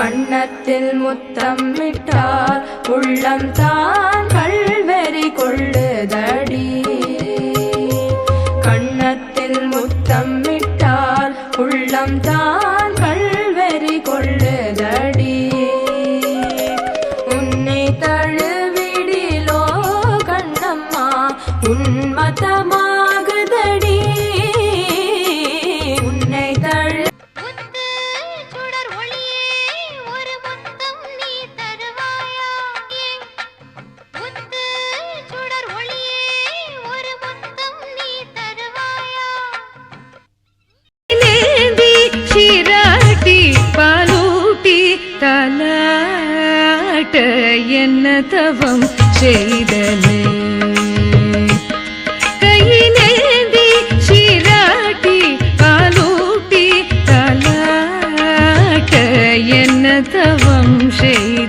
கண்ணத்தில் முத்தமிட்டால் உள்ளம் தான் கள்வெறி கொள்ளுதடி. கண்ணத்தில் முத்தமிட்டால் உள்ளம் தான் கள்வெறி கொள்ளுதடி. உன்னை தழுவிடிலோ கண்ணம்மா உன்மதமாகுதடி. உன்னை தழு தலாட்ட என்ன தவம் செய்தனே. கையிலேந்தி சீராட்டி பாலூட்டி தலாட்ட என்ன தவம் செய்